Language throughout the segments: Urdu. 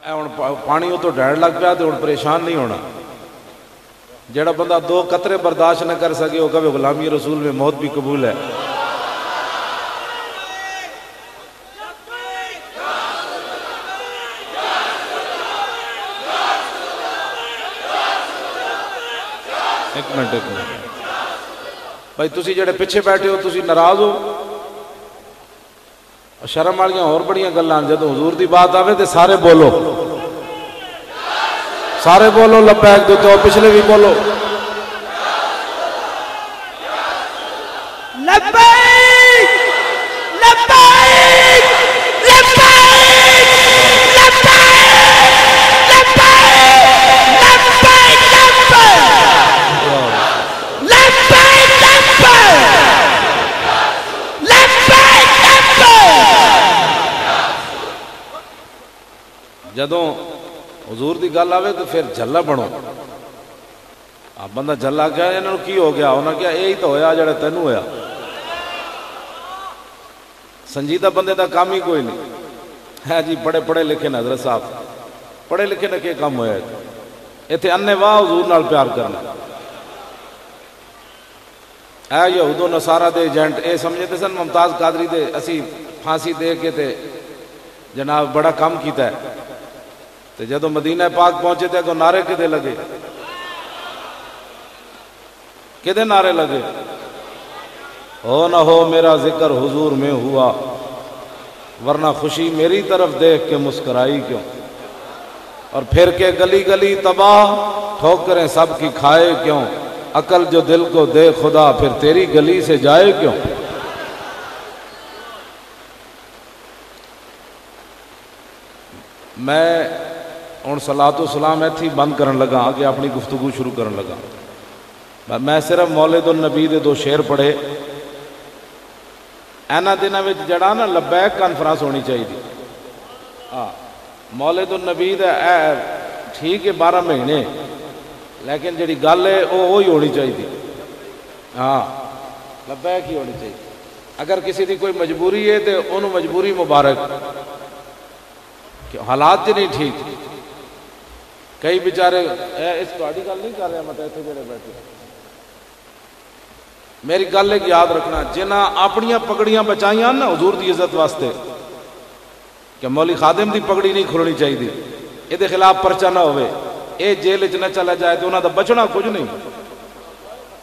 پانی تو ڈھڑ لگ پیا تو ہوں پریشان نہیں ہونا. جڑا بندہ 2 قطرے برداشت نہ کر سکے وہ کبھی غلامی رسول میں موت بھی قبول ہے. ایک منٹ بھائی تسی جڑے پیچھے بیٹھے ہو تسی ناراض ہو؟ شرم والیاں اور بڑیاں گلاں جدوں حضور دی بات آوے تے سارے بولو لبیک دے تو پچھلے بھی بولو لبیک لبیک جدوں حضور دی گل آوے تو پھر جھلا بنو. بندہ جھلا گیا انہوں کی ہو گیا؟ انہوں نے کہا یہی تو ہویا جڑا تینوں ہویا. سنجیدہ بندے دا کام ہی کوئی نہیں ہے جی. پڑھے لکھے حضرت صاحب پڑھے لکھے نے کہ کام ہویا ایتھے انے واہ حضور نال پیار کرنا. اے یہود و نصارہ دے ایجنٹ اے سمجھتے سن ممتاز قادری دے اسی پھانسی دے کے تے جناب بڑا کام کیتا ہے. تے جدو مدینہ پاک پہنچے تے اگوں نعرے کدے لگے؟ کدے نعرے لگے؟ ہو نہ ہو میرا ذکر حضور میں ہوا ورنہ خوشی میری طرف دیکھ کے مسکرائی کیوں. اور پھر کے گلی گلی تباہ ٹھوکریں سب کی کھائے کیوں. عقل جو دل کو دے خدا پھر تیری گلی سے جائے کیوں. میں ہوں صلاۃ و سلام ایتھی بند کرن لگا آگے اپنی گفتگو شروع کرن لگا. میں صرف مولد النبی دے 2 شعر پڑھے. اینا دنوں میں جڑا نا لبیک کانفرنس ہونی چاہیے. مولد النبی دے ٹھیک ہے 12 مہینے لیکن جڑی گل ہے وہی ہونی چاہیے. ہاں لبیک ہی ہونی چاہیے. اگر کسی دی کوئی مجبوری ہے تو انہوں مجبوری مبارک کہ حالات جی نہیں ٹھیک. کئی بیچارے اس تہاڈی گل نہیں کر رہا میں اتنے جڑے بیٹھے میری گل ایک یاد رکھنا جنہاں اپنیاں پگڑیاں بچائیاں نا حضور دی عزت واسطے کہ مولی خادم دی پگڑی نہیں کھلنی چاہیے یہ دے خلاف پرچہ نہ ہوئے اے جیل چ نہ چلا جائے تو انہاں دا بچنا کچھ نہیں.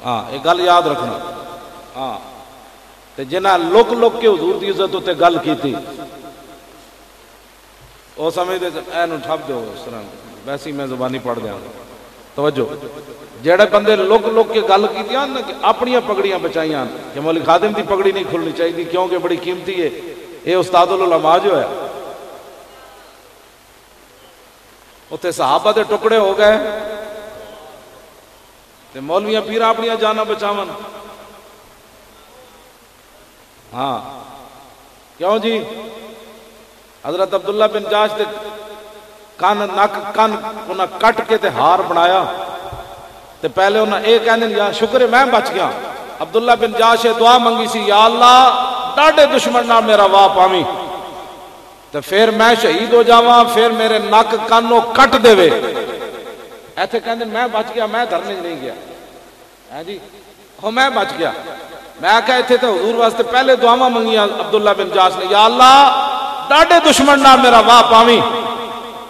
ہاں یہ گل یاد رکھنا. ہاں تے جنہاں لک کے حضور دی عزت تے گل کیتی وہ سمجھتے اینو ٹھپ دو اس طرح ویسے ہی میں زبانی پڑھ دیا. توجہ جڑے بندے لک کے گل کی نا کہ اپنیاں پگڑیاں بچائیاں کہ مولی خادم دی پگڑی نہیں کھلنی چاہیے کیونکہ بڑی قیمتی ہے. یہ استاد العلماء جو ہے اتنے صحابہ دے ٹکڑے ہو گئے تے مولویاں پیراں اپنیاں جانا بچاون. ہاں کیوں جی حضرت عبداللہ بن جاش دے کان نک کان انہاں کٹ کے تے ہار بنایا تے پہلے انہاں اے کہندے یا شکر ہے میں بچ گیا. عبداللہ بن جاش دعا منگی سی یا اللہ ڈاڈے دشمن نال میرا واہ پاویں تے پھر میں شہید ہو جاواں پھر میرے نک کانوں کٹ دے وے. ایتھے کہندے میں بچ گیا میں دھرنے نہیں گیا. ہاں جی ہو میں بچ گیا. میں آکھا ایتھے تے حضور واسطے پہلے دعاواں منگیاں عبداللہ بن جاش نے یا اللہ ڈاڈے دشمن نال میرا واہ پاویں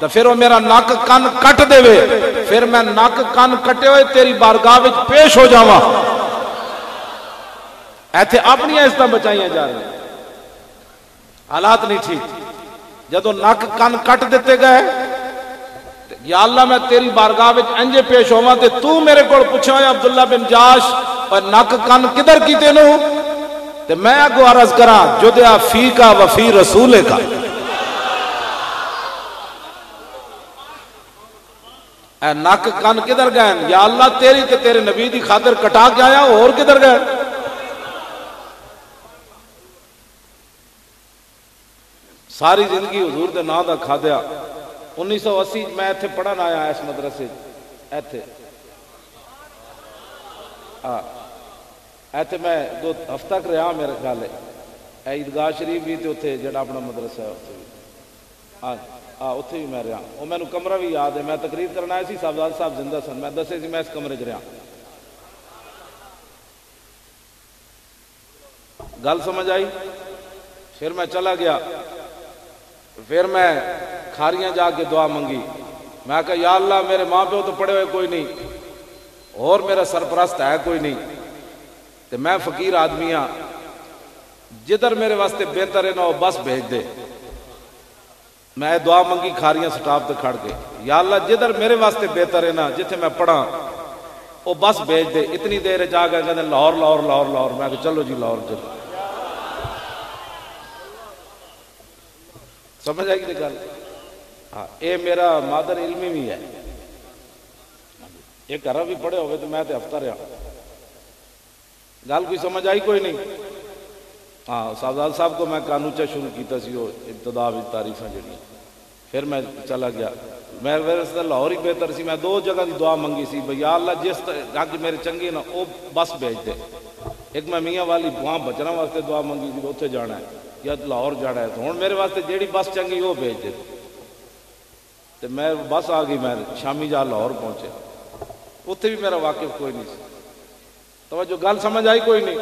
تو پھر وہ میرا نک کن کٹ دے وے پھر میں نک کن کٹے ہوئے تیری بارگاہ وچ پیش ہو جاواں. ایتھے اپنی عزتاں بچائیاں جا رہی حالات نہیں ٹھیک. جدو نک کن کٹ دیتے گئے یا اللہ میں تیری بارگاہ وچ انجے پیش ہوواں تے تو میرے کول پوچھا ہے عبداللہ بن جاش اور نک کن کدھر کی تینوں تے میں اگو عرض کراں جدیا فی کا وفی رسول کا. اے نک کن کدھر گئے یا اللہ تیری تے تیرے نبی دی خاطر کٹا کے آیا اور کدھر گئے. ساری زندگی حضور دے نام دا کھا دیا. 1980 میں ایتھے پڑھن آیا اس مدرسے ایتھے ایتھے میں 2 ہفتہ تک رہا میرے خیال ہے. عیدگاہ شریف بھی تے اتھے جڑا اپنا مدرسہ ہے اتنے بھی میں رہا، وہ مینو کمرہ بھی یاد ہے، میں تقریر کرنا آیا سی، صاحبزاد صاحب زندہ سن، میں دسے سی میں اس کمرے چ رہا۔ گل سمجھ آئی؟ پھر میں چلا گیا، پھر میں کھاریاں جا کے دعا منگی، میں کہا یا اللہ میرے ماں پیو تو پڑے ہوئے کوئی نہیں اور میرا سرپرست ہے کوئی نہیں، تو میں فقیر آدمی ہاں، جدھر میرے واسطے بہتر ہے نا وہ بس بھیج دے۔ میں دعا منگی کھاریاں سٹاپ تے کھڑ کے، یا اللہ جدھر میرے واسطے بہتر ہے نا جتھے میں پڑھا وہ بس بھیج دے۔ اتنی دیر جا کے کہتے لاہور لاہور لاہور لاہور، میں کہ چلو جی لاہور چلو۔ سمجھ آئی کہ گل؟ ہاں اے میرا مادر علمی بھی ہے، یہ گھر بھی پڑھے ہوئے تو میں تے ہفتہ رہا۔ گل کوئی سمجھ آئی کوئی نہیں؟ ہاں صاحبزاد صاحب کو میں کانوچا شروع کیتا سی وہ ابتدا بھی تعریفاں جڑی، پھر میں چلا گیا۔ میں ویسے لاہور ہی بہتر سی، میں دو جگہ دی دعا منگی سی بھئی یا اللہ جس اج میرے چنگے نا وہ بس بھیج دے۔ ایک میں میاں والی وہاں بچنا واسطے دعا منگی سی اتنے جانا ہے یا لاہور جانا ہے، تو ہوں میرے واسطے جیڑی بس چنگی وہ بھیج دے۔ تو میں بس آ گئی، میں شامی جا لاہور پہنچے، اتنے بھی میرا واقف کوئی نہیں سی۔ توجہ گل سمجھ آئی کوئی نہیں؟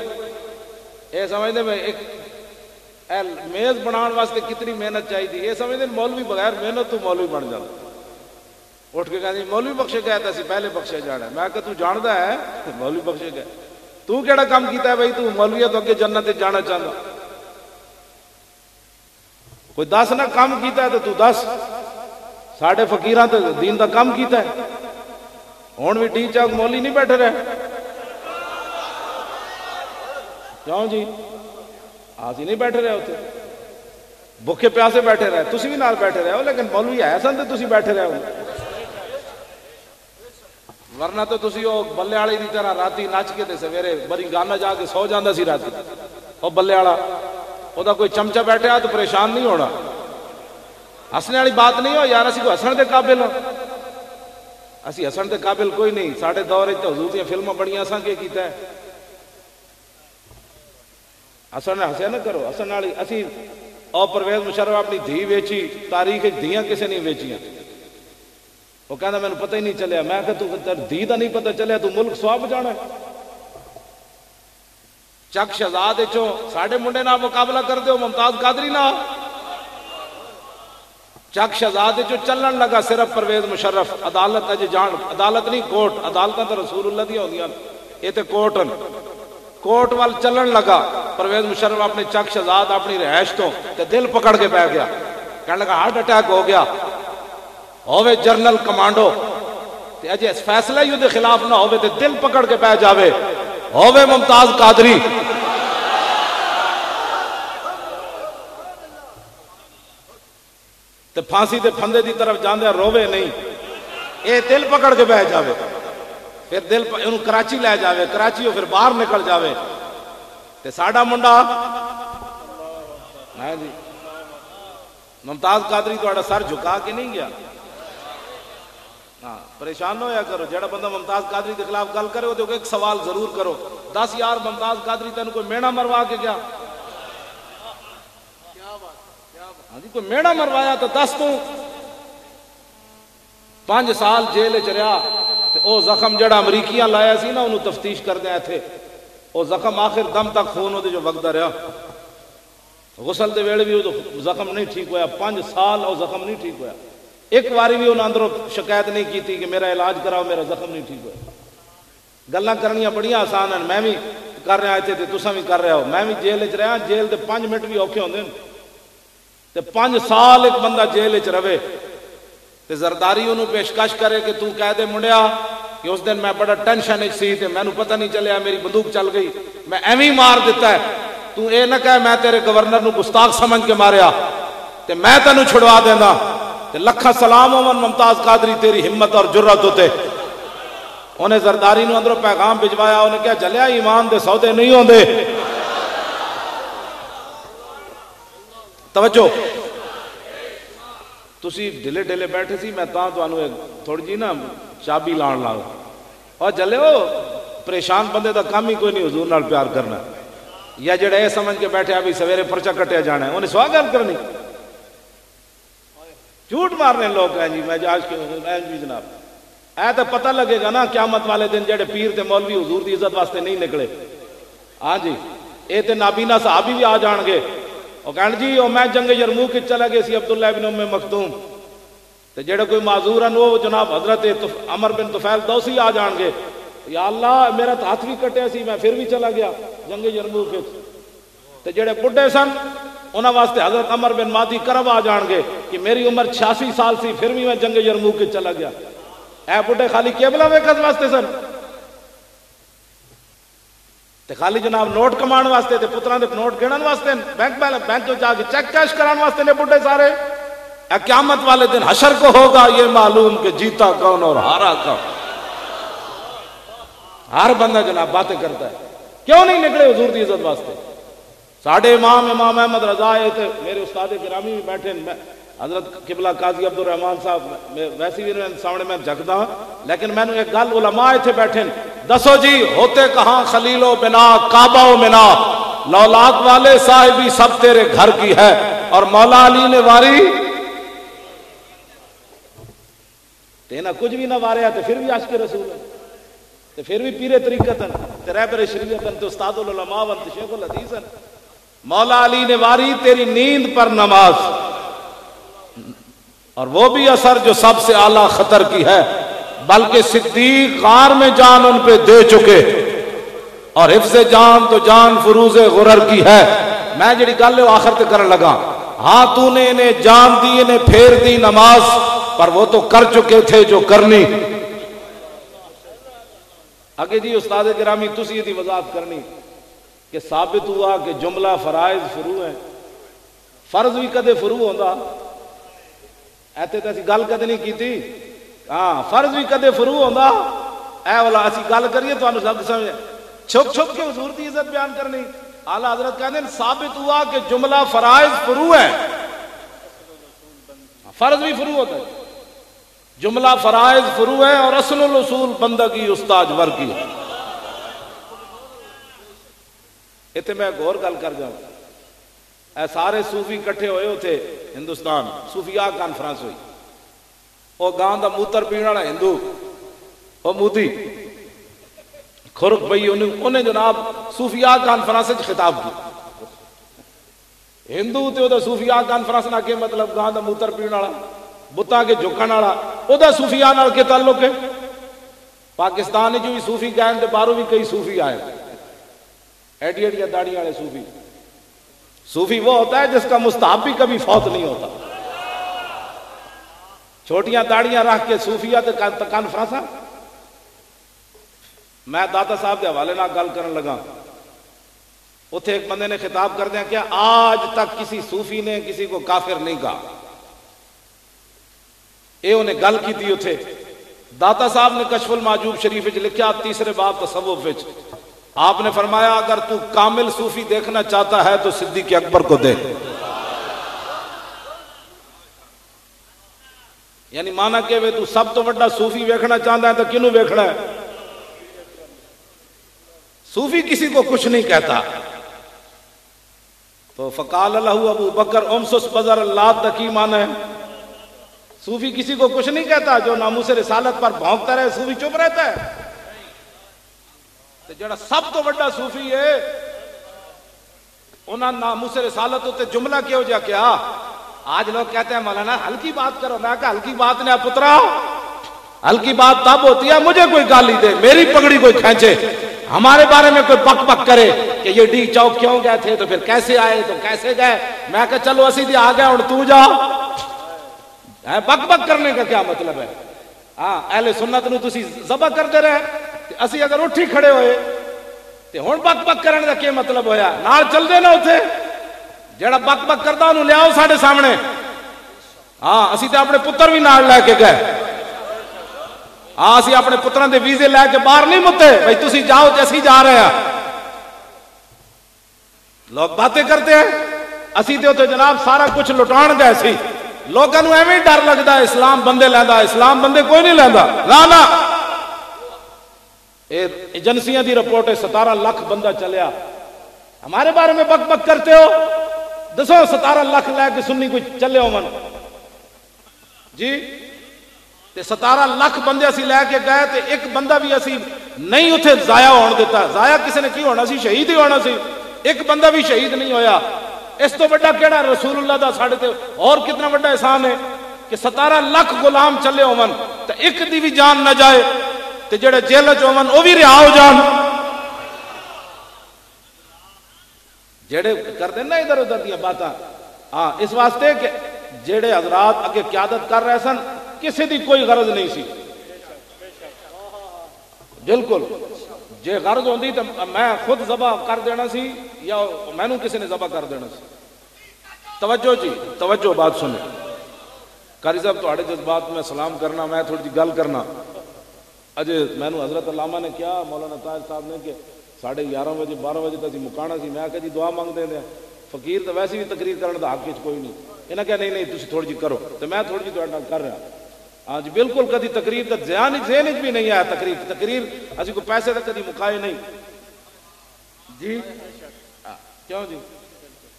یہ سمجھتے میں ایک میز بنان واسطے کتنی محنت چاہیے، یہ سمجھتے مولوی بغیر محنت تو مولوی بن جاتا۔ اٹھ کے کہتے مولوی بخشے گیا تھا، پہلے بخشے جانا ہے۔ میں کہ تو جاندا ہے مولوی بخشے گیا، تو کیڑا کام کیتا ہے بھائی تو مولوی تو اگے جنت جانا چاہتا؟ کوئی دس نہ کام کیتا ہے تو دس، ساڑھے فقیراں تے دین دا کام کیتا ہے۔ ہون بھی ٹی چاک مولی نہیں بیٹھے رہے کیوں جی؟ آسی نہیں بیٹھے رہے ہوتے، بھوکے پیاسے بیٹھے رہے، تسی بھی نال بیٹھے رہے ہو، لیکن مولوی ہے سن تے تسی بیٹھے رہے ہو، ورنہ تو تسی وہ بلے والی دی طرح راتی نچ کے تے سویرے بری گانا جا کے سو جاندا سی راتی۔ وہ بلے والا وہ دا کوئی چمچا بیٹھا تو پریشان نہیں ہونا، ہسنے والی بات نہیں ہو یار، اسی کو ہسن دے قابل ہو، اسی ہسن دے قابل کوئی نہیں۔ ساڈے دور وچ حضور دیاں فلماں بڑیاں، اساں کی کیتا ہے؟ ہسن ہسیا نہ کرو، ہسن والی اسی اور پرویز مشرف اپنی دھی ویچی، تاریخ دھیاں کسے نہیں ویچیاں، وہ کہنا میں نے پتہ ہی نہیں چلیا۔ میں کہ تو دھی دا نہیں پتہ چلیا تو ملک سواب جانا ہے؟ چک شہزاد چو ساڑھے منڈے نہ مقابلہ کر دے ہو ممتاز قادری نہ، چک شہزاد چو چلن لگا صرف پرویز مشرف، عدالت اج جان، عدالت نہیں کوٹ، عدالتاں تو رسول اللہ دی ہوندیاں، یہ تے کوٹن، کوٹ وال چلن لگا پرویز مشرف اپنے چک شہزاد اپنی رہائش تو تے دل پکڑ کے بیٹھ گیا، کہنے لگا ہارٹ اٹیک ہو گیا، ہووے جرنل کمانڈو تے اجے فیصلہ ہی دے خلاف نہ ہووے تے دل پکڑ کے بیٹھ جاوے، ہووے ممتاز قادری تے پھانسی تے پھندے دی طرف جاندے روے نہیں، اے دل پکڑ کے بیٹھ جاوے، پھر دل انہوں کراچی لے جاوے، کراچی ہو پھر باہر نکل جاوے، تے ساڑا منڈا جی ممتاز قادری تو سر جھکا کے نہیں گیا۔ ہاں پریشان نہ ہویا کرو، جڑا بندہ ممتاز قادری کے خلاف گل کرے تو ایک سوال ضرور کرو، 10 یار ممتاز قادری تینوں کوئی میڑا مروا کے گیا؟ ہاں جی کوئی میڑا مروایا تو دس تو 5 سال جیل چریا، او زخم جڑا امریکیاں لایا سی نا انہوں تفتیش کر دیا تھے، او زخم آخر دم تک خون ہوتے جو وقت رہا، غسل دے ویڑے بھی وہ زخم نہیں ٹھیک ہویا، 5 سال او زخم نہیں ٹھیک ہویا، ایک واری بھی انہوں اندروں شکایت نہیں کی تھی کہ میرا علاج کراؤ میرا زخم نہیں ٹھیک ہویا۔ گلاں کرنیاں بڑیاں آسان ہیں، میں بھی کر رہا تھے تے تساں بھی کر رہے ہو، میں بھی جیل چ رہا، جیل دے 5 منٹ بھی اوکھے ہوندے تے 5 سال ایک بندہ جیل چ رہے تے زرداری انہوں پیشکش کرے کہ تو کہہ دے منڈیا کہ اس دن میں بڑا ٹینشن سی تے میں نو پتہ نہیں چلیا میری بندوق چل گئی، میں ایویں مار دیتا ہے، تو اے نہ کہے میں تیرے گورنر نو گستاخ سمجھ کے ماریا تے میں تینوں چھڑوا دینا، تے لکھا سلام امن ممتاز قادری تیری ہمت اور جرت ہوتے۔ انہیں زرداری نو اندروں پیغام بھجوایا، انہیں کہا جلیا ایمان دے سودے نہیں ہوندے۔ توجہ تسی ڈھلے ڈھلے بیٹھے سی، میں تو انہوں تھوڑی جی نا چابی لان لاؤ، اور جلے ہو پریشان بندے دا کام ہی کوئی نہیں حضور نال پیار کرنا، یا جڑے اے سمجھ کے بیٹھے ابھی سویرے پرچہ کٹیا جانا ہے، انہیں سوا گل کرنی، جھوٹ مارنے لوگ ہیں جی معراج کے جی جناب. اے تو پتہ لگے گا نا قیامت والے دن جڑے پیر تے مولوی حضور دی عزت واسطے نہیں نکلے. ہاں جی اے تے نابینا صحابی بھی آ جان گے اور کہن جی او میں جنگ یرموک چلا گئے سی عبداللہ بن ام مکتوم تے جڑے کوئی معذور ہیں وہ جناب حضرت عمر بن طفیل دوسی آ جان گے. یا اللہ میرا تو ہاتھ بھی کٹیا سی میں پھر بھی چلا گیا جنگ یرموک تے جڑے بڈھے سن انہاں واسطے حضرت عمر بن مادی کرب آ جان گے کہ میری عمر 86 سال سی پھر بھی میں جنگ یرموک چلا گیا. اے بڈھے خالی قبلہ ویکھن واسطے سن تے خالی جناب نوٹ کمان واسطے تے پتراں دے نوٹ گنن واسطے بینک جا کے چیک کیش کران واسطے نے بڈھے سارے. اے قیامت والے دن حشر کو ہوگا یہ معلوم کہ جیتا کون اور ہارا کون. ہر بندہ جناب باتیں کرتا ہے کیوں نہیں نکلے حضور دی عزت واسطے. ساڈے امام احمد رضا آئے تھے میرے استاد گرامی بھی بیٹھے حضرت قبلہ قاضی عبد الرحمان صاحب ویسے بھی سامنے میں جھکدا ہوں لیکن میں نے ایک گل علماء اتنے بیٹھے دسو جی ہوتے کہاں خلیل و بنا کعبہ و منا لولاک والے صاحبی سب تیرے گھر کی ہے اور مولا علی نے واری تینا کچھ بھی نہ واریا تو پھر بھی عاشق رسول ہے تو پھر بھی پیرے طریقت ہیں تو رہبر شریعت ہیں تو استاد العلماء ہیں تو شیخ الحدیث ہیں. مولا علی نے واری تیری نیند پر نماز اور وہ بھی اثر جو سب سے اعلیٰ خطر کی ہے بلکہ صدیق غار میں جان ان پہ دے چکے اور حفظ جان تو جان فروز غرر کی ہے. میں جڑی گل ہے آخر تے کرن لگا ہاں تو نے انہیں جان دی انہیں پھیر دی نماز پر وہ تو کر چکے تھے جو کرنی. آگے جی استاد گرامی تسی دی وضاحت کرنی کہ ثابت ہوا کہ جملہ فرائض فرو ہیں. فرض بھی کدے فرو ہوندا ایتے تے اسی گل کدے نہیں کیتی. ہاں فرض بھی کدے فرو ہوندا اے والا اسی گل کریے تانوں سب سمجھ چھپ چھپ کے حضور دی عزت بیان کرنی. اعلی حضرت کہندے ہیں ثابت ہوا کہ جملہ فرائض فرو ہے. فرض بھی فرو ہوتا ہے جملہ فرائض فرو ہے اور اصل الاصول بندگی استاد ور کی ہے. اتنے میں ایک اور گل کر جاؤں اے سارے صوفی کٹھے ہوئے ہوتے ہندوستان صوفیاء کانفرنس ہوئی وہ گاں دا موتر پینے والا ہندو وہ موتی خرک بھئی انہیں جناب صوفیاء کانفرنس خطاب کی. ہندو تے وہ صوفیاء کانفرنس نہ کہ مطلب گاں دا موتر پینے والا بتا کے جھکن والا وہ صوفیاء نال کے تعلق ہے. پاکستان جو بھی صوفی گئے تے باہروں بھی کئی صوفی آئے ایڈی ایڈی داڑھی والے صوفی. صوفی وہ ہوتا ہے جس کا مستحب بھی کبھی فوت نہیں ہوتا. چھوٹیاں داڑیاں رکھ کے صوفیہ تے کانفرنس. میں داتا صاحب کے حوالے نہ گل کرن لگا اتنے ایک بندے نے خطاب کر دیا کہ آج تک کسی صوفی نے کسی کو کافر نہیں کہا. یہ انہیں گل کی تھی اتنے داتا صاحب نے کشف المعجوب شریف لکھا 3 باب تصوف وچ آپ نے فرمایا اگر تو کامل صوفی دیکھنا چاہتا ہے تو صدیق اکبر کو دیکھ. یعنی مانا کہ تو سب تو بڑا صوفی ویکھنا چاہتا ہے تو کنوں ویکھنا ہے. صوفی کسی کو کچھ نہیں کہتا. تو فقال له ابو بکر امسس بزر اللہ تکی مانا ہے صوفی کسی کو کچھ نہیں کہتا. جو ناموس رسالت پر بھونکتا رہے صوفی چپ رہتا ہے. جڑا سب تو بڑا صوفی ہے انہاں ناموس رسالت تے جملہ کیوں جا کیا. آج لوگ کہتے ہیں مولانا ہلکی بات کرو. میں کہا ہلکی بات نہیں پترا ہلکی بات تب ہوتی ہے مجھے کوئی گالی دے میری پگڑی کوئی کھینچے ہمارے بارے میں کوئی بک بک کرے کہ یہ ڈی چوک کیوں گئے تھے تو پھر کیسے آئے تو کیسے گئے. میں کہا چلو اسی دی آ گئے اور تو جا. بک بک کرنے کا کیا مطلب ہے. ہاں اہل سنت نو تسی ذبح کرتے رہے اسی اگر اٹھی کھڑے ہوئے تے ہن بک بک کرنے کا کیا مطلب ہویا. نال چل دے نا اتنے جڑا بک بک کرتا انہوں لیاؤ ساڑھے سامنے. ہاں اسی تے اپنے پتر بھی نال لے کے گئے. ہاں اسی اپنے پتران دے ویزے لے کے باہر نہیں متے بھائی تسی جاؤ تے اسی جا رہے ہیں. لوگ باتیں کرتے ہیں اسی تے اتنے جناب سارا کچھ لٹان گئے سی. لوگوں نے ایویں ڈر لگتا ہے اسلام بندے لیندا اسلام بندے کوئی نہیں لیندا. نا ایجنسیاں دی رپورٹ ہے 17 لاکھ بندہ چلیا. ہمارے بارے میں بک بک کرتے ہو. دسو 17 لاکھ لے کے سنی کوئی چلے ہو من جی تے 17 لاکھ بندے اسی لے کے گئے تے ایک بندہ بھی اسی نہیں اتھے ضائع ہون دیتا. ضائع کسی نے کی ہونا سی؟ شہید ہی ہونا سی. ایک بندہ بھی شہید نہیں ہویا. اس تو بڑا کیڑا رسول اللہ دا ساڑھے تے اور کتنا بڑا احسان ہے کہ 17 لاکھ غلام چلے ہون تے ایک دی بھی جان نہ جائے تے جڑے جیل چ ہون او بھی رہا ہو جان. جڑے کر دیں نا ادھر ادھر دیا باتاں. ہاں اس واسطے کہ جڑے حضرات اگے قیادت کر رہے سن کسی دی کوئی غرض نہیں سی. بالکل جے غرض ہوندی تو میں خود ذبح کر دینا سی یا میں نو کسی نے ذبح کر دینا سی. توجہ جی توجہ بات سنیں. قاری صاحب تہاڈے جذبات میں سلام کرنا, میں تھوڑی جی گل کرنا. اجے میں نو حضرت علامہ نے کیا مولانا طاہر صاحب نے کہ 11:30 بجے 12 بجے تک مکانا سی. میں کہا جی دعا منگ دے دیں. فقیر تو ویسے بھی تقریر کرنے دا حق کوئی نہیں. انہاں کہا نہیں تسی تھوڑی جی کرو تو میں تھوڑی جی تہاڈے نال کر رہا. ہاں جی بالکل کدی تقریر کا ذہن بھی نہیں آیا. تقریر اسی کو پیسے تک کدی مکائے نہیں جی. کیوں جی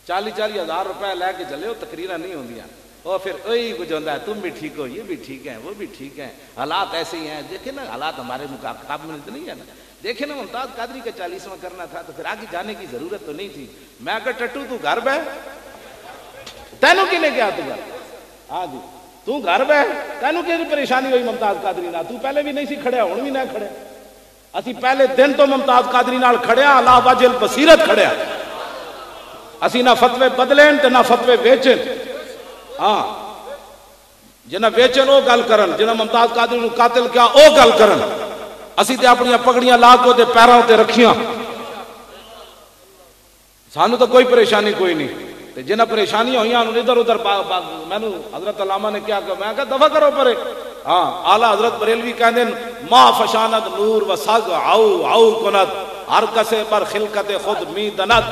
40-40 ہزار روپے لے کے چلے ہو تقریراں نہیں ہوندیاں. اور پھر وہی کچھ ہوتا ہے تم بھی ٹھیک ہو, یہ بھی ٹھیک ہے, وہ بھی ٹھیک ہے, حالات ایسے ہی ہیں. دیکھیں نا حالات ہمارے مقابلے میں نہیں ہے نا. دیکھیں نا ممتاز قادری کا 40واں کرنا تھا تو پھر آگے جانے کی ضرورت تو نہیں تھی. میں کہ ٹٹو تو گھر بہ تینوں کی نے کیا تو گھر. ہاں جی تو گھر بہ تینوں کی پریشانی ہوئی ممتاز قادری نال. تو پہلے بھی نہیں سی کھڑیا ہن بھی نہ کھڑے. اسی پہلے دن تو ممتاز قادری نال کھڑیا اللہ واجل بصیرت کھڑیا. اسی نہ فتوے بدلین تے نہ فتوے ویچن. ہاں جنہ ویچن او گل کرن, جنہ ممتاز قادری نو قاتل کیا او گل کرن. اسی تے اپنی پگڑیاں لا کے تے پیراں تے رکھیاں. سانو تو کوئی پریشانی کوئی نہیں. تے جنہ پریشانی ہوئی انہوں ادھر ادھر میں نے حضرت علامہ نے کیا کہا, میں کہا دفع کرو پرے. ہاں اعلیٰ حضرت بریلوی کہتے ہیں ما فشانت نور و سگ او کنت ہر کسے پر خلقت خود می دنت.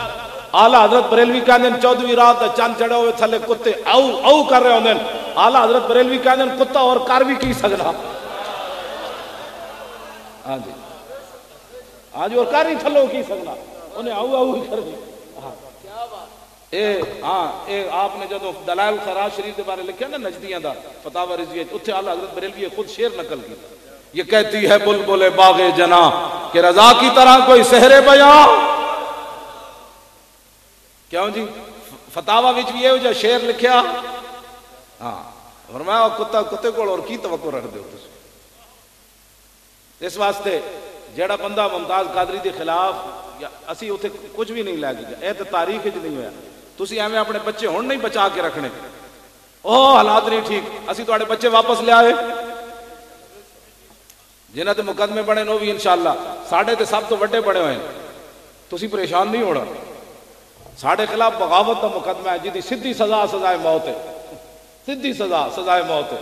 اعلیٰ حضرت بریلوی کہتے ہیں 14ویں رات چند چڑھے ہوئے تھلے کتے او کر رہے ہوندے. اعلیٰ حضرت بریلوی کہتے ہیں کتا اور کر بھی کی سکنا. ہاں جی ہاں جی اور کر ہی تھلو کی سکنا انہیں او ہی کر دی. آپ نے جدو دلائل خراج شریف کے بارے لکھا نا نجدیاں دا فتاوی رضویہ اتنے اعلیٰ حضرت بریلوی خود شعر نقل کی. یہ کہتی ہے بلبل باغ جنا کہ رضا کی طرح کوئی سحر بیاں. کیوں جی فتاوی وچ بھی یہ جو شعر لکھیا. ہاں فرمایا کتے کو اور کی توقع رکھ دیو تسی. اس واسطے جیڑا بندہ ممتاز قادری دے خلاف اسی اتنے کچھ بھی نہیں لے گیا. یہ تو تاریخ نہیں ہوا. تسی ایویں اپنے بچے ہن نہیں بچا کے رکھنے. او حالات نہیں ٹھیک اسی تواڈے بچے واپس لے آئے. جنہ تے مقدمے بنے نو بھی انشاءاللہ ساڈے تے سب تو وڈے بڑے ہوئے. تسی پریشان نہیں ہونا. ساڈے خلاف بغاوت دا مقدمہ ہے جدی سیدھی سزا سزائے موت ہے. سیدھی سزا سزائے موت ہے.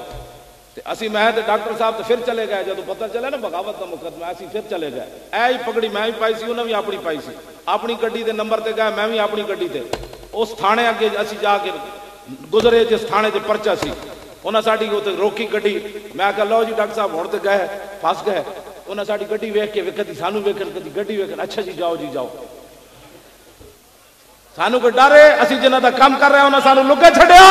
اسی میں تے ڈاکٹر صاحب تو پھر چلے گئے جدو پتہ چلے نا بغاوت کا مقدمہ اسی پھر چلے گئے. اے پگڑی میں بھی پائی سی انہوں بھی اپنی پائی سی. اپنی گڈی دے نمبر تے گئے میں بھی اپنی گڈی تے. اس تھانے اگے اسی جا کے گزرے جس تھانے تے پرچا سی انہاں ساڈی اوتے روکی گڈی. میں کہا لو جی ڈاکٹر صاحب ہن تے گئے پھس گئے. انہاں ساڈی گڈی ویکھ کے کدی سانو ویکھن کدی گڈی ویکھن. اچھا جی جاؤ سانو کوئی ڈر ہے اسی جنہاں دا کام کر رہے ہیں انہاں سانو لکے چھڈیا.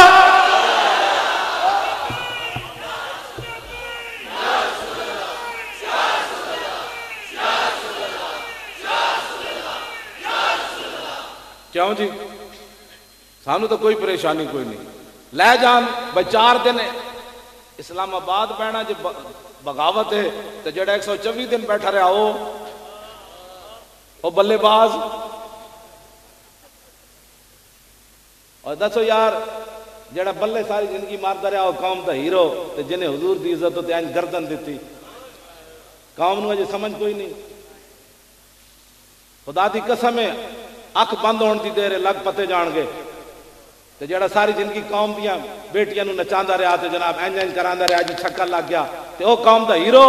کیوں جی سانو تو کوئی پریشانی کوئی نہیں. لے جان بھائی 4 دن اسلام آباد پہنا جی بغاوت ہے تو جڑا 124 دن بیٹھا رہا وہ بلے باز. اور دسو یار جڑا بلے ساری زندگی مارتا رہا وہ قوم دا ہیرو تے جنہیں حضور دی عزت تے انج گردن دیتی. قوم نو اجے سمجھ کوئی نہیں. خدا دی قسم ہے اکھ بند ہون دی دیر لگ پتے جان گے. تے جڑا ساری زندگی قوم دیاں بیٹیاں نو نچاندا رہا تے جناب انج کراندا رہا جی چھکا لگ گیا تے او قوم دا ہیرو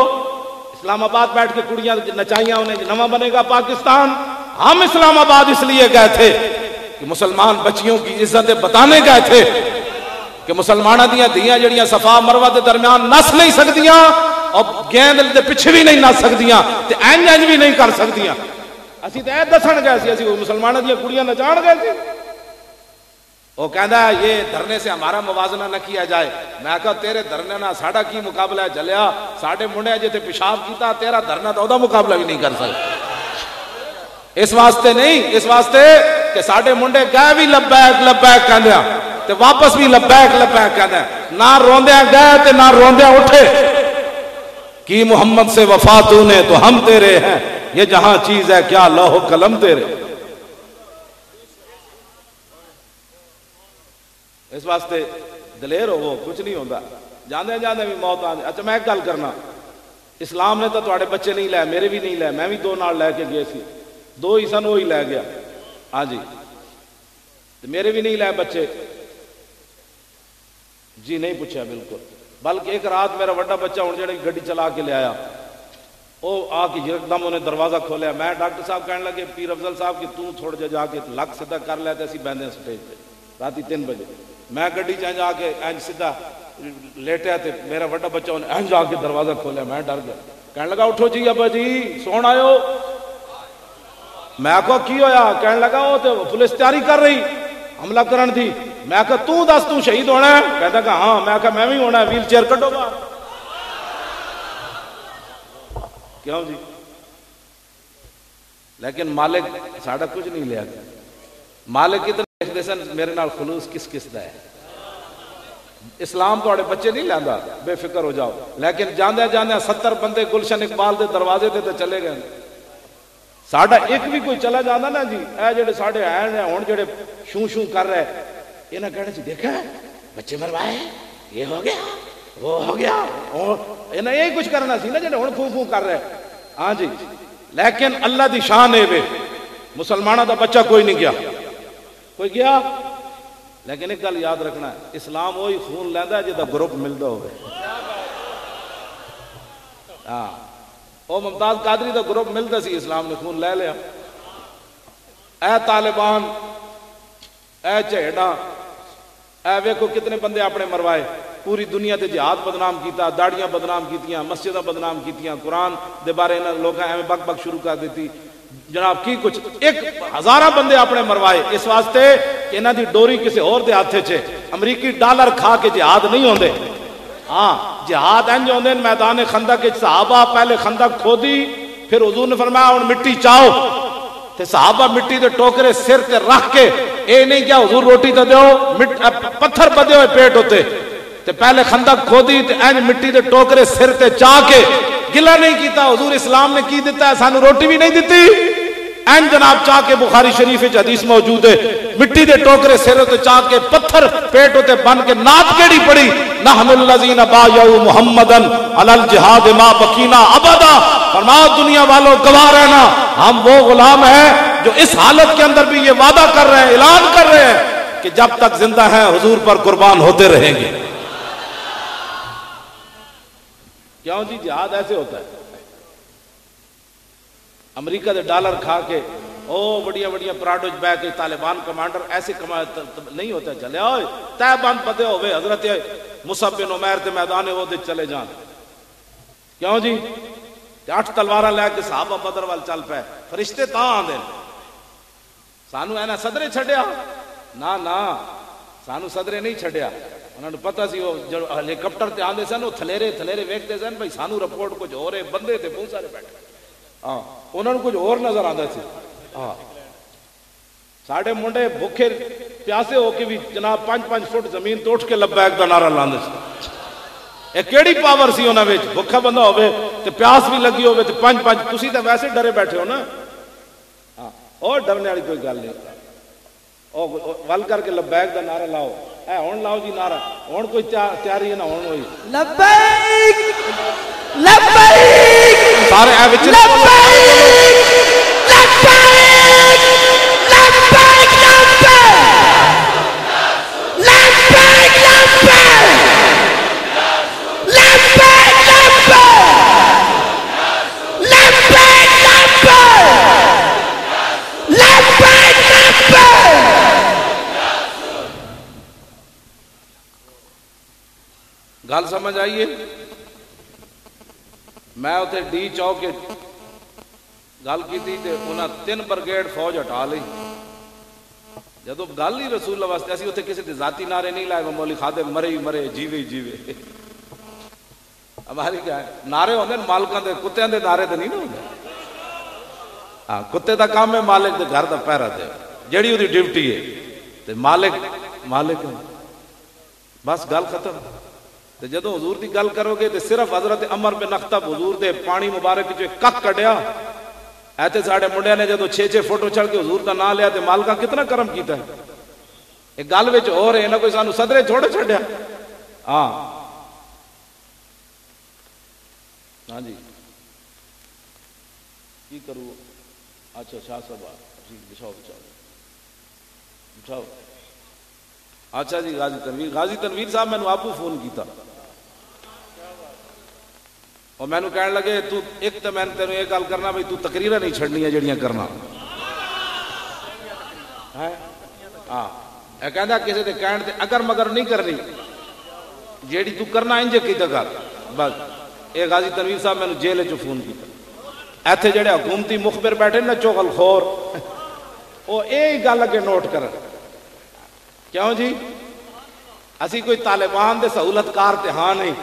اسلام آباد بیٹھ کے کڑیاں نچائیاں انہیں نواں بنے گا پاکستان. ہم اسلام آباد اس لیے گئے تھے کہ مسلمان بچیوں کی عزتیں بتانے گئے تھے کہ مسلمانہ دیاں دیاں جڑیاں صفا مروہ دے درمیان نس نہیں سکدیاں اور گیند دے پیچھے بھی نہیں نس سکدیاں تے انج بھی نہیں کر سکدیاں. اسی تے دسن گئے سی اسی مسلمانہ دیاں کڑیاں نچان گئے سی. وہ کہندا ہے یہ دھرنے سے ہمارا موازنہ نہ کیا جائے. میں کہا تیرے دھرنے نہ ساڈا کی مقابلہ ہے جلیا, ساڈے منڈے جے تے پیشاب کیتا تیرا دھرنا تو دا مقابلہ بھی نہیں کر سکتا. اس واسطے نہیں, اس واسطے کہ ساڈے منڈے گئے بھی لبیک لبیک کہندے تے واپس بھی لبیک لبیک کہندے, نہ روندیاں گئے تے نہ روندیاں اٹھے. کی محمد سے وفا تو نے تو ہم تیرے ہیں, یہ جہاں چیز ہے کیا لوح و قلم تیرے. اس واسطے دلیر ہو, کچھ نہیں ہوتا, جاندے جاندے بھی موت آ. اچھا میں ایک گل کرنا, اسلام نے تو تواڈے بچے نہیں لے, میرے بھی نہیں لے, میں بھی 2 نال لے کے گئے سی, 2 ہی سن وہی لے گیا. ہاں جی, میرے بھی نہیں لے بچے جی, نہیں پوچھا بالکل. بلکہ ایک رات میرا بڑا بچہ ہوں جڑی گڈی چلا کے لے آیا, وہ آ کے ایک دم انہیں دروازہ کھولیا. میں ڈاکٹر صاحب کہنے لگے پیر افضل صاحب کہ تو تھوڑا جا کے لک سیدھا کر لے تے اسی بہندے سٹیج پہ راتی 3 بجے. میں گڈی چ جا کے انج سیدھا لیٹیا تے میرا بڑا بچہ انہیں انج آ کے دروازہ کھولیا. میں ڈر گیا, کہنے لگا اٹھو جی ابا جی سون آئے. میں کہا کی ہویا؟ کہنے لگا وہ تو پولیس تیاری کر رہی حملہ کرن تھی. میں کہا تو دس تو شہید ہونا ہے؟ کہتا کہ ہاں. میں کہا میں بھی ہونا ہے, ویل چیئر کڈو باہر. کیوں جی؟ لیکن مالک ساڑا کچھ نہیں لیا. مالک ادھر دیکھتے سن میرے نال خلوص کس کس دا ہے. اسلام تواڈے بچے نہیں لیندا, بے فکر ہو جاؤ. لیکن جاندے جاندے 70 بندے گلشن اقبال دے دروازے تے چلے گئے. ساڈا ایک بھی کوئی چلا جانا نا جی, اے جڑے ساڈے ہیں ہن جڑے شوں شوں کر رہے, انہاں کہنا سی دیکھا بچے مروائے, یہ ہو گیا وہ ہو گیا, انہاں یہی کچھ کرنا سی نا جڑے ہن پھو پھو کر رہے. ہاں جی, لیکن اللہ دی شان ہے وے, مسلمانوں دا بچہ کوئی نہیں گیا, کوئی گیا. لیکن ایک گل یاد رکھنا ہے, اسلام وہی خون لیندا ہے جدا گروپ ملدا ہوے. ہاں, او ممتاز قادری دا گروپ ملتا سی, اسلام نے خون لے لیا. اے طالبان, اے جہیڑاں, اے ویکھو کتنے بندے اپنے مروائے. پوری دنیا تے جہاد بدنام کیتا, داڑیاں بدنام کیتیاں, مسجداں بدنام کیتیاں, قرآن دے بارے انہاں لوکاں ایویں بک بک شروع کر دیتی. جناب کی کچھ 1000 بندے اپنے مروائے اس واسطے کہ انہاں دی ڈوری کسی اور دے ہاتھ چ. امریکی ڈالر کھا کے جہاد نہیں ہوندے. ہاں, جہاد انج ہوندے میدان خندق کے صحابہ پہلے خندق کھودی, پھر حضور نے فرمایا ہن مٹی چاؤ, تے صحابہ مٹی دے ٹوکرے سر تے رکھ کے, اے نہیں کیا حضور روٹی تے دیو, پتھر بدے ہوئے پیٹ ہوتے, تے پہلے خندق کھودی تے انج مٹی دے ٹوکرے سر تے چا کے گلا نہیں کیتا. حضور اسلام نے کی دیتا ہے, سانو روٹی بھی نہیں دیتی. این جناب چاہ کے بخاری شریف حدیث موجود ہے, مٹی دے ٹوکرے سر تے چاہ کے پتھر پیٹ تے بن کے نعت کیڑی پڑی, نحن الذین بایعوا محمدا علی الجہاد ما بقینا ابدا. فرمایا دنیا والوں گواہ رہنا, ہم وہ غلام ہیں جو اس حالت کے اندر بھی یہ وعدہ کر رہے ہیں, اعلان کر رہے ہیں کہ جب تک زندہ ہیں حضور پر قربان ہوتے رہیں گے. کیوں جی؟ جہاد ایسے ہوتا ہے. امریکہ دے ڈالر کھا کے او بڑیاں بڑیاں پراڈو چ بیٹھ کے طالبان کمانڈر ایسے نہیں ہوتا. چلے ہوئے تے بند پتے ہوئے حضرت مصعب بن عمیر تے میدان وہ دے چلے جان. کیوں جی؟ 8 تلواراں لے کے صحابہ بدر وال چل پے. فرشتے تاں آندے سانو اینا صدرے چھڈیا نا نا, سانو صدرے نہیں چھڈیا. انہوں نے پتہ سی وہ جو ہیلی کاپٹر تے آندے سن, وہ تھلیرے تھلیرے ویکھدے سن بھئی سانو رپورٹ کچھ ہو رہے, بندے تے بہت سارے بیٹھے. ہاں, انہوں نے کچھ اور نظر آتا سی. ہاں, ساڑھے منڈے بھوکے پیاسے ہو کے بھی جناب 5-5 فٹ زمین تو اٹھ کے لبیک دا نعرہ لاندے سی. اے کیڑی پاور سی انہاں وچ, بھوکا بندہ ہوے تے پیاس بھی لگی ہوے تے 5-5. تسی تے ویسے ڈرے بیٹھے ہو نا. ہاں, اور ڈرنے والی کوئی گل نہیں. او ول کر کے لبیک دا نعرہ لاؤ. اے ہن لاؤ جی نعرہ, ہن کوئی تیاری ہے نا, ہن ہوئی لبیک لبیک سارے اے وچ گل سمجھ آئیے. میں اتنے ڈی چوک گل کی تھی تے انہاں 3 برگیڈ فوج ہٹا لی. جدو گل ہی رسول اللہ واسطے اسی اتنے کسی ذاتی نعرے نہیں لائے مولی خادم مرے ہی مرے جیوے ہی جیوے. ہماری کیا ہے نعرے ہوندے مالکاں دے کتےاں دے نعرے تے نہیں نا ہوندے. ہاں کتے دا کام ہے مالک دے گھر دا پہرا دے جیڑی اودی ڈیوٹی ہے تے مالک بس گل ختم. تے جدوں حضور دی گل کرو گے تے صرف حضرت عمر بن اخطب حضور دے پانی مبارک وچ کک کڈیا ایتے ساڈے منڈیاں نے جدوں 6 فوٹو چڑھ کے حضور دا نام لیا تے مالکاں کتنا کرم کیتا ہے. ایک گل وچ ہو رہے نہ کوئی سانو صدرے چھوڑے چھڈیا. ہاں ہاں جی کی کروں. اچھا شاہ صاحب بچھاؤ بچھاؤ. اچھا جی غازی تنویر صاحب میں نے آپ کو فون کیتا اور میں نے کہنے لگے تو ایک تو میں نے تینوں یہ گل کرنا بھائی تو تقریریں نہیں چھڑنی ہے جڑیاں کرنا. ہاں اے کہندا کسی دے کہن تے اگر مگر نہیں کرنی جیڑی تو کرنا انج کیتا کر بس. اے غازی تنویر صاحب میں نے جیل وچ فون کیتا. ایتھے جڑے حکومتی مخبر بیٹھے نا چغل خور وہ یہی گل اگے نوٹ کرن. کیوں جی اسی کوئی طالبان دے سہولت کار تے ہاں نہیں.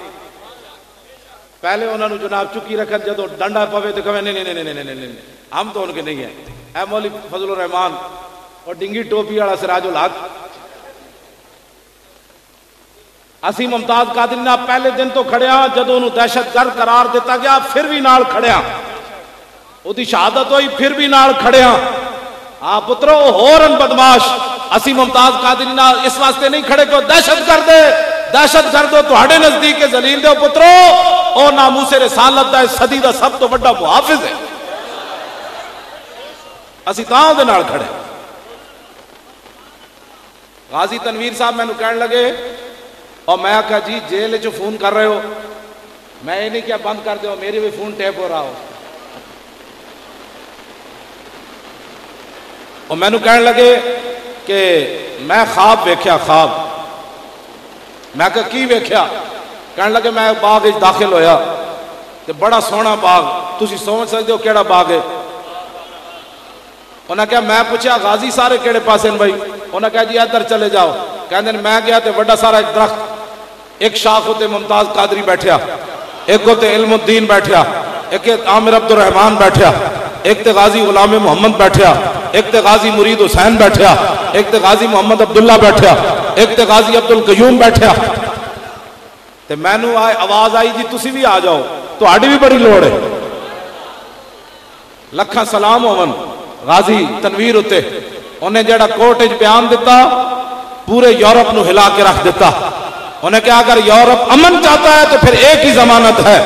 پہلے انہوں نے جناب چکی رکھن جدو ڈنڈا پوے تو کہے نہیں ہم تو ان کے نہیں ہیں. اے مولوی فضل الرحمان اور ڈنگی ٹوپی والا سراج الحق اسی ممتاز قادری نہ پہلے دن تو کھڑیا جدو انہوں دہشت گرد قرار دیتا گیا پھر بھی نال کھڑیا. وہ دی شہادت ہوئی پھر بھی نال کھڑیا. ہاں پترو ہورن بدماش اسی ممتاز قادری نہ اس واسطے نہیں کھڑے کہ دہشت گرد تہاڈے نزدیک ذلیل دے پترو او ناموس رسالت دا صدی دا سب تو بڑا محافظ ہے. اسی تاں دے نال کھڑے. غازی تنویر صاحب میں کہنے لگے اور میں کہا جی جیل جو فون کر رہے ہو میں یہ نہیں کیا بند کر دو میری بھی فون ٹیپ ہو رہا ہو. اور میں نے کہنے لگے کہ میں خواب ویکھیا خواب. میں کہا کی ویکھیا. کہنے لگے میں باغ وچ داخل ہویا تے بڑا سونا باغ تسی سمجھ سکدے ہو کیڑا باغ ہے. انہاں کہا میں پوچھا غازی سارے کیڑے پاسے بھائی. انہاں کہا جی ادھر چلے جاؤ. کہندے میں گیا تے بڑا سارا ایک درخت ایک شاخ ہوتے ممتاز قادری بیٹھیا ایک ہوتے علم الدین بیٹھیا ایک عامر عبد الرحمان بیٹھیا ایک تے غازی غلام محمد بیٹھیا ایک تے غازی مرید حسین بیٹھیا ایک تے غازی محمد عبداللہ بیٹھیا ایک تے غازی عبد القیوم بیٹھیا. تے میں نو آواز آئی جی تسی بھی آ جاؤ تہاڈی بھی بڑی لوڑ ہے. لکھاں سلام ہون غازی تنویر ہوتے انہیں جڑا کوٹ وچ بیان دیتا پورے یورپ نو ہلا کے رکھ دیتا. انہیں کہا اگر یورپ امن چاہتا ہے تو پھر ایک ہی ضمانت ہے.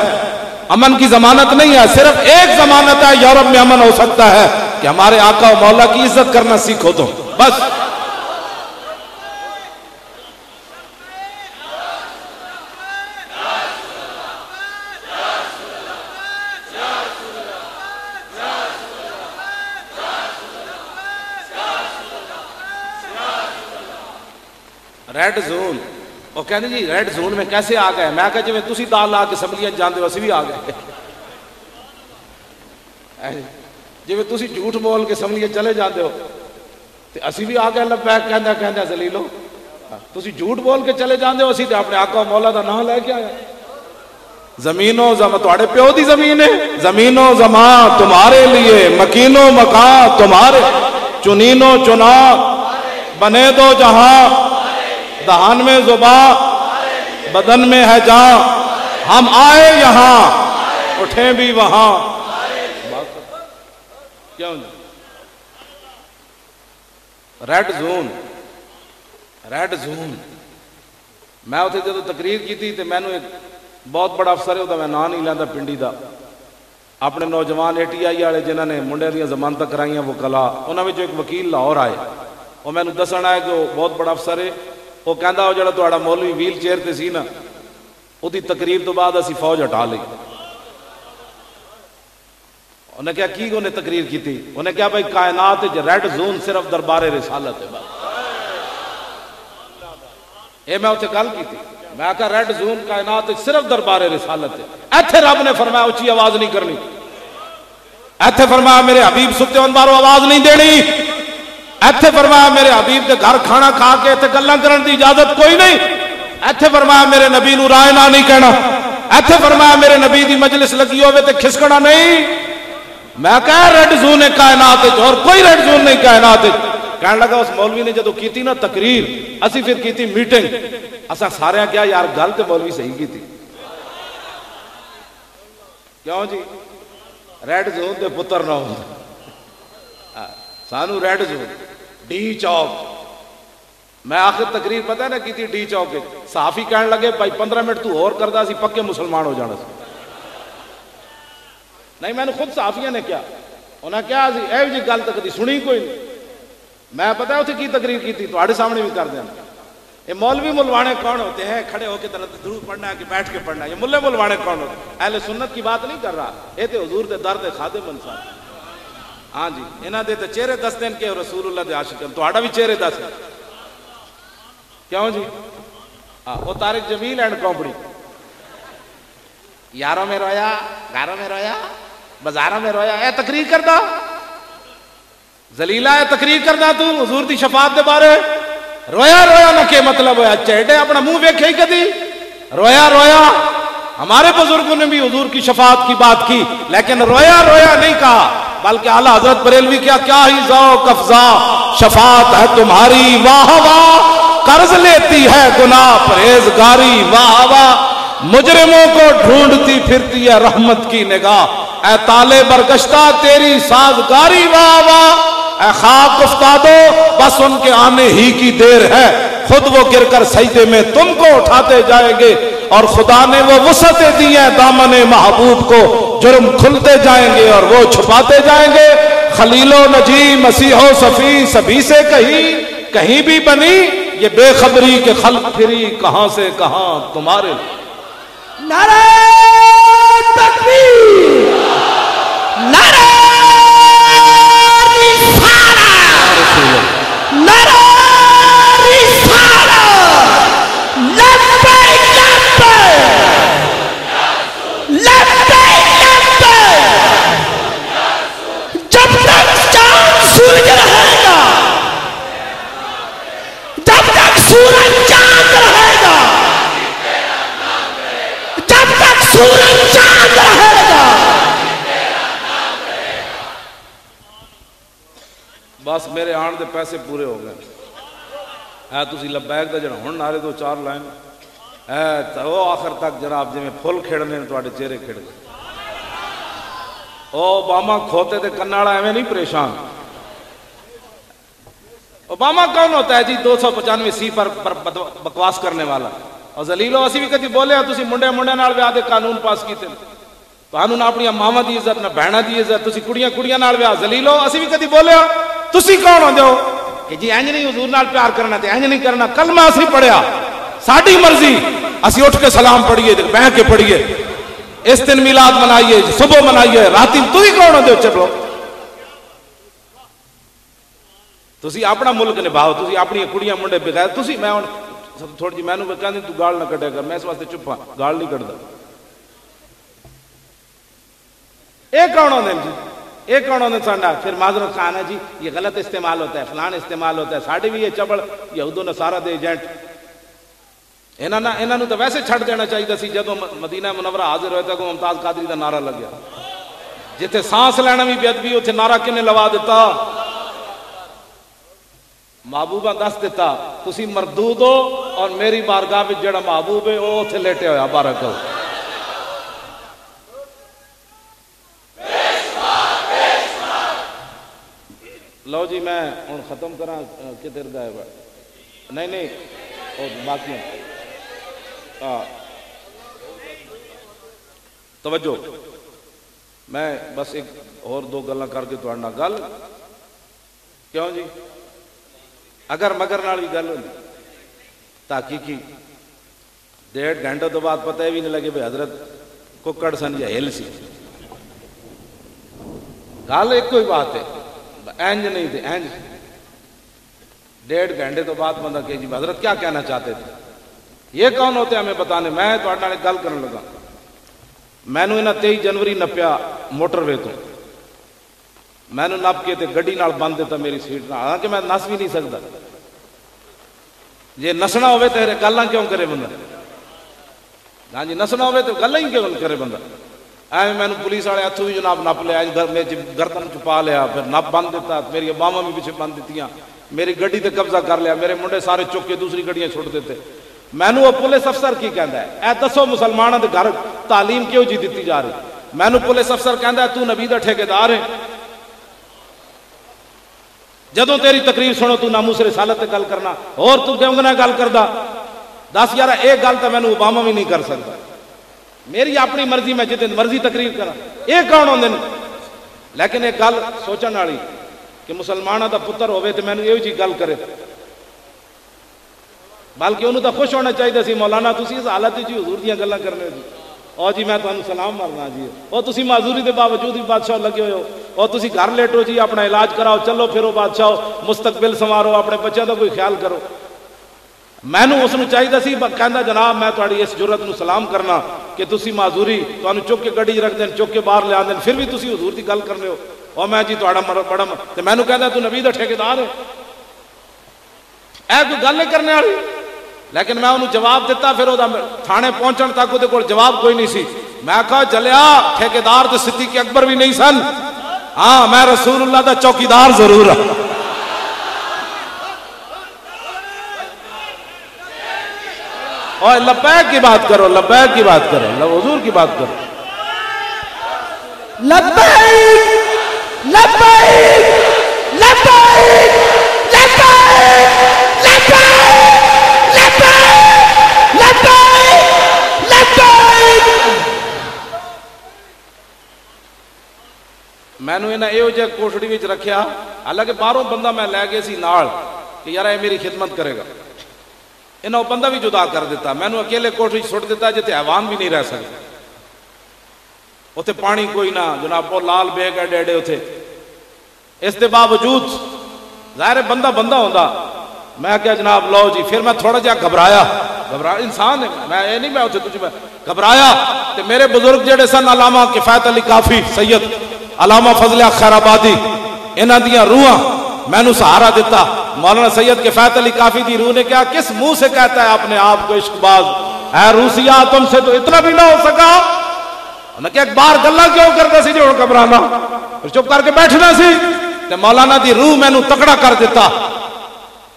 امن کی ضمانت نہیں ہے صرف ایک ضمانت ہے یورپ میں امن ہو سکتا ہے کہ ہمارے آقا و مولا کی عزت کرنا سیکھو تو بس. ریڈ زون وہ کہنے جی ریڈ زون میں کیسے آ گئے. میں کہا جی میں تسی دال لا کے اسمبلیاں جاندے ہو اسی بھی آ گئے. جی میں تسی جھوٹ بول کے اسمبلیاں چلے جاندے ہو تے اسی بھی آ گئے. لبیک کہندا ذلیلو تسی جھوٹ بول کے چلے جاندے ہو اسی تے اپنے آقا و مولا دا نام لے کے آیا. زمین و زمان تہاڈے پیو دی زمین ہے. زمین و زمان تمہارے لیے مکین و مکان تمہارے چنین و چنا بنے دو جہاں دہان میں زباں بدن میں ہے جان ہم آئے یہاں اٹھیں بھی وہاں. کیوں ریڈ زون میں اتنے جدو تقریر کی تھی تو میں نے ایک بہت بڑا افسر ہے میں نام نہیں لینا پنڈی دا اپنے نوجوان اے ٹی آئی والے جنہوں نے منڈے دیا ضمانتاں کرائیاں وہ کلا انہوں میں جو ایک وکیل لاہور آئے اور میں نے دسنا ہے کہ وہ بہت بڑا افسر ہے. وہ کہندا وہ جڑا تہاڈا مولوی ویل چیئر تے سی نا اودی تقریر تو بعد اسی فوج ہٹا لئی. انہیں کہا کی انہیں تقریر کی تھی. انہیں کہا بھائی کائنات ریڈ زون صرف دربار رسالت ہے بس. اے میں اتنے گل کی تھی میں کہا ریڈ زون کائنات صرف دربار رسالت ہے. ایتھے رب نے فرمایا اچھی آواز نہیں کرنی. ایتھے فرمایا میرے حبیب ستے ہونے باروں آواز نہیں دینی. ایتھے فرمایا میرے حبیب دے گھر کھانا کھا کے ایتھے گلاں کرن دی اجازت کوئی نہیں. ایتھے فرمایا میرے نبی نو رائے نہ نہیں کہنا. ایتھے فرمایا میرے نبی دی مجلس لگی ہوئے تے کھسکنا نہیں. میں کہا ریڈ زون ہے کائنات اور کوئی ریڈ زون نہیں کائنات. کہنے لگا اس مولوی نے جدو کیتی نا تقریر, اسی پھر کیتی میٹنگ, اسا سارے کیا یار گل تے مولوی صحیح کیتی. کیوں جی ریڈ زون دے پتر نہ ہوں سانو ریڈ زون ڈی چوک. میں آخر تقریر پتہ ہے نا کی تھی ڈی چوک, صحافی کہنے لگے بھائی 15 منٹ تو اور کردا سی پکے مسلمان ہو جانا سی. نہیں میں نے خود صحافیاں نے کیا انہیں کیا سی اے جی گل تو کدی سنی کوئی نہیں. میں پتہ ہے اتنے کی تقریر کی تھی تھوڑے سامنے بھی کر دیا. یہ مولوی ملوانے کون ہوتے ہیں کھڑے ہو کے درود پڑھنا ہے کہ بیٹھ کے پڑھنا ہے؟ یہ ملے ملوانے کون ہوتے ہیں؟ اہل سنت کی بات نہیں کر رہا, یہ تو حضور دے در دے خادم انسان. ہاں جی انہاں دے تے چہرے دس دین کے رسول اللہ دے عاشق ہیں, تہاڈا بھی چہرے دس. کیوں جی ہاں وہ طارق جمیل اینڈ کمپنی, یاروں میں رویا گھروں میں رویا بازاروں میں رویا. اے تقریر کردا ذلیلہ ہے, تقریر کردا تو حضور دی شفاعت دے بارے. رویا رویا نہ کہ مطلب ہویا چہٹے اپنا منہ ویکھے ہی کدی رویا رویا. ہمارے بزرگوں نے بھی حضور کی شفاعت کی بات کی لیکن رویا رویا نہیں کہا, بلکہ اعلیٰ حضرت بریلوی کیا ہی ذوق افزا شفاعت ہے تمہاری واہ واہ, قرض لیتی ہے گناہ پرہیزگاری واہ واہ, مجرموں کو ڈھونڈتی پھرتی ہے رحمت کی نگاہ, اے تالے برگشتہ تیری سازگاری واہ واہ, اے خاک افتادو بس ان کے آنے ہی کی دیر ہے, خود وہ گر کر سجدے میں تم کو اٹھاتے جائیں گے, اور خدا نے وہ وسعتیں دی ہیں دامن محبوب کو, جرم کھلتے جائیں گے اور وہ چھپاتے جائیں گے. خلیل و نجی مسیح و صفی سبھی سے کہیں بھی بنی یہ بے خبری کے خلق پھری کہاں سے کہاں تمہارے. نعرہ تکبیر, نعرہ بس میرے آن دے پیسے پورے ہو گئے. ہے تسی لبیک دا جڑا ہن نعرے دو چار لائن ہے تو آخر تک جناب جی میں پھول کھیڑنے تواڈے چہرے کھڑ گئے. او اوباما کھوتے تے کناڑا ایویں نہیں پریشان. اوباما کون ہوتا ہے جی 295 سی پر بکواس کرنے والا. اور ذلیلو اسی بھی کدی بولے تسی منڈے منڈے نال ویاہ دے قانون پاس کیتے, قانون اپنی ماواں دی عزت نہ بہناں دی عزت, تسی کڑیاں کڑیاں نال ویاہ. ذلیلو اسی بھی کدی بولے تسی کون ہوندے ہو کہ جی انج نہیں حضور نال پیار کرنا تے انج نہیں کرنا. کلمہ اسی پڑھیا ساڈی مرضی, اسی اٹھ کے سلام پڑھیے بہ کے پڑھیے, اس دن میلاد منائیے صبح منائیے راتی. تو ہی کون ہوندے ہو چلو تسی اپنا ملک نبھاؤ, تسی اپنی کڑیاں منڈے بغیر. تسی میں تھوڑی جی مینوں کہندے تو گال نہ کڈیا کر, میں اس واسطے چپ ہاں گال نہیں کڈدا. اے کون ہوندے جی یہ کون ہونے سانڈا؟ پھر معذرت خان ہے جی یہ غلط استعمال ہوتا ہے فلان استعمال ہوتا ہے. ساڑھے بھی یہ چبڑ یہود و نصارہ دے ایجنٹ انہاں نو تو ویسے چھڑ دینا چاہیے سی جدو مدینہ منورہ حاضر ہوئے تھا کو ممتاز قادری دا نعرہ لگ گیا. جتھے سانس لینا بھی بے ادبی اتنے نعرہ کنے لوا دیتا؟ محبوبہ دس دیتا تسی مردود ہو اور میری بارگاہ وچ جڑا محبوب ہے وہ اتنے لیٹے ہویا. بارک اللہ. لو جی میں ہوں ختم کرا کدھر گئے نہیں باقی توجہ. میں بس ایک اور دو گلاں کر کے تھوڑے نال گل. کیوں جی اگر مگر نال بھی گل ہوئی تحقیقی 1.5 گھنٹے تو بعد پتہ بھی نہیں لگے بھائی حضرت ککڑ سن یا ہل سی. گل ایک کوئی بات ہے اینج نہیں تھے اینج. 1.5 گھنٹے تو بعد بندہ کہ جی حضرت کیا کہنا چاہتے تھے, یہ کون ہوتے ہمیں بتانے. میں تو ایک گل کرنے لگا. میں نے 23 جنوری نپیا موٹر وے تو میں نے نپ کے تے گڈی نال بند دیتا میری سیٹ نال، حالانکہ میں نس بھی نہیں سکتا. جے نسنا ہوئے تے گلاں کیوں کرے بندہ؟ ہاں جی نسنا ہوئے تو گلاں ہی کیوں کرے بندہ؟ ایویں میں نے پولیس والے ہاتھوں بھی جناب نپ لیا، گردن چھپا لیا، پھر نپ بند دیتا، میری باواں بھی پیچھے بند دیتیاں، میری گڈی تے قبضہ کر لیا، میرے منڈے سارے چک کے دوسری گڈیاں چھوڑ دیتے. مینوں وہ پولیس افسر کی کہندا ہے اے دسو مسلماناں دے گھر تعلیم کیوں جی دتی جا رہی؟ مینوں پولیس افسر کہندا ہے تو نبی دا ٹھیکیدار ہے، جدوں تیری تقریر سنو تو ناموس رسالت تے گل کرنا اور تو گنگنا گل کردا. دس یار ایک گل تو مینوں اوباما بھی نہیں کر سکتا، میری اپنی مرضی میں جتنے مرضی تقریر کرا، یہ کون ہوندے نے؟ لیکن ایک گل سوچن والی کہ مسلماناں دا پتر ہوے تے مینوں یہ جی گل کرے، بلکہ انہوں تو خوش ہونا چاہیے سی مولانا تسی اس حالت جی حضور دیاں گلاں کرنے جی، اور جی میں تمہیں سلام مارنا جی، اور تسی معذوری دے باوجود بھی بادشاہ لگے ہوئے ہو، اور تسی گھر لیٹو جی اپنا علاج کراؤ، چلو پھرو بادشاہ، مستقبل سنوارو، اپنے بچوں کا کوئی خیال کرو. مینوں اس نوں چاہیے سی کہندا جناب میں تہاڈی اس جرت نوں سلام کرنا کہ تسی معذوری تانوں چک کے گڈی رکھ دین، چک کے باہر لے آندے، پھر بھی تسی حضور دی گل کرنے ہو، اور میں جی تہاڈا بڑا تے مینوں کہندا تو نبی دا ٹھیکیدار ہے. اے کوئی گل نہیں کرنے والی. لیکن میں انہوں جواب دیتا، پھر وہ تھانے پہنچن تک وہ کول جواب کوئی نہیں سی. میں کہا جلیا ٹھیکیدار تو صدیق اکبر بھی نہیں سن، ہاں میں رسول اللہ دا چوکیدار ضرور ہوں. اور لبیک کی بات کرو، لبیک کی بات کرو، حضور کی بات کرو. لبیک لبیک لبیک میں نے انہیں یہ جہ کوٹڑی وچ رکھیا، حالانکہ باہروں بندہ میں لے گیا سی نال کہ یار یہ میری خدمت کرے گا، انہیں وہ بندہ بھی جدا کر دیتا، میں نے اکیلے کوٹڑی چھوڑ دیتا جتے حیوان بھی نہیں رہ سکتے. اتنے پانی کوئی نہ جناب، وہ لال بیگ ہے ڈیڈے اتنے. اس کے باوجود ظاہر بندہ بندہ ہوندا، میں کیا جناب لو جی، پھر میں تھوڑا جہا گھبرایا انسان ہے میں یہ نہیں میں اتنے تجھے میں گھبرایا. تے میرے بزرگ جڑے سن علامہ کفایت علی کافی سید، علامہ فضل خیر آبادی، انہاں دیاں روحاں میں نے سہارا دیتا. مولانا سید کفایت علی کافی دی روح نے کیا کس منہ سے کہتا ہے اپنے آپ کو عشق باز، اے روسیا تم سے تو اتنا بھی نہ ہو سکا. انہوں نے کہا ایک بار گلہ کیوں کرتا سی جو گھبرانا، چپ کر کے بیٹھنا سی. تے مولانا دی روح میں نے تکڑا کر دیتا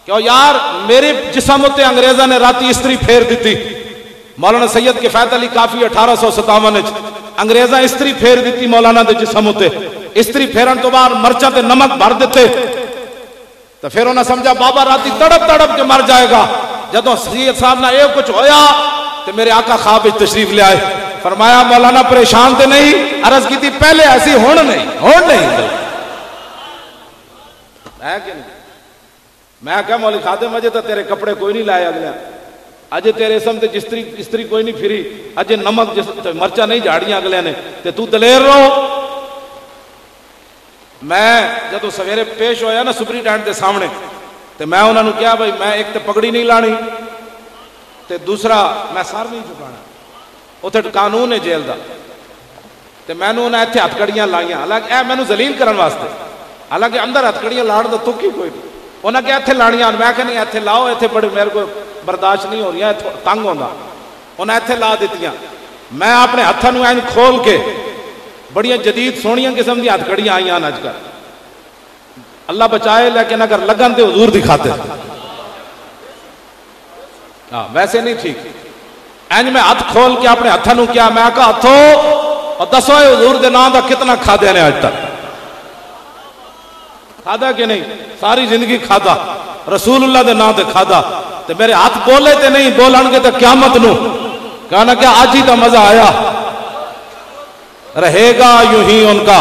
کہ یار میرے جسم تے انگریزاں نے راتی استری پھیر دیتی. مولانا سید کفایت علی کافی 1857 انگریزاں استری پھیر دیتی مولانا دے جسم تے. استری پھیرن تو بعد مرچاں تے نمک بھر دیتے، تو پھر انہوں نے سمجھا بابا راتی تڑپ تڑپ کے مر جائے گا. جدوں سید صاحب نے یہ کچھ ہویا تو میرے آقا خواب تشریف لے آئے، فرمایا مولانا پریشان تے نہیں، عرض کی تھی پہلے ایسی ہون نہیں. میں کہا مولی خادم اجے تو تیرے کپڑے کوئی نہیں لائے، اگلے اجے تیرے اسم تے استری کوئی نہیں پھری، اجے نمک مرچا نہیں جھاڑیاں اگلے نے، تے تو دلیر رہو. میں جدو سویرے پیش ہویا نا سپرینٹینڈنٹ دے سامنے، تے میں انہوں نے کیا بھائی میں ایک تے پگڑی نہیں لانی، تے دوسرا میں سر نہیں چکانا، اتنے قانون ہے جیل دا. تے میں نے انہیں اتنے ہتھکڑیاں لائیاں، حالانکہ اے میں نے ذلیل کرن واسطے، حالانکہ اندر ہتھکڑیاں لاڑ دا تک ہی کوئی نہیں. انہیں کہا اتنے لانیاں، میں کہ نہیں اتنے لاؤ، اتنے بڑے میرے کو برداشت نہیں ہو رہی، تنگ ہوتا. انہیں اتنے لا دیتیاں. میں اپنے ہاتھوں نوں این کھول کے بڑیاں جدید سونیاں قسم دی ہتھکڑیاں آئیاں اج کل، اللہ بچائے، لیکن اگر لگن تے حضور دکھاتے ویسے نہیں ٹھیک. این میں ہاتھ کھول کے اپنے ہاتھوں نوں کیا، میں کہا ہتھو اور دسو حضور دے نام دا کتنا کھادے نے اج تک؟ کھادا کہ نہیں؟ ساری زندگی کھادا، رسول اللہ دے نام تے کھادا. تے میرے ہاتھ بولے تے نہیں بولن گے تے قیامت نو کہنا کہ آج ہی تو مزہ آیا، رہے گا یوں ہی ان کا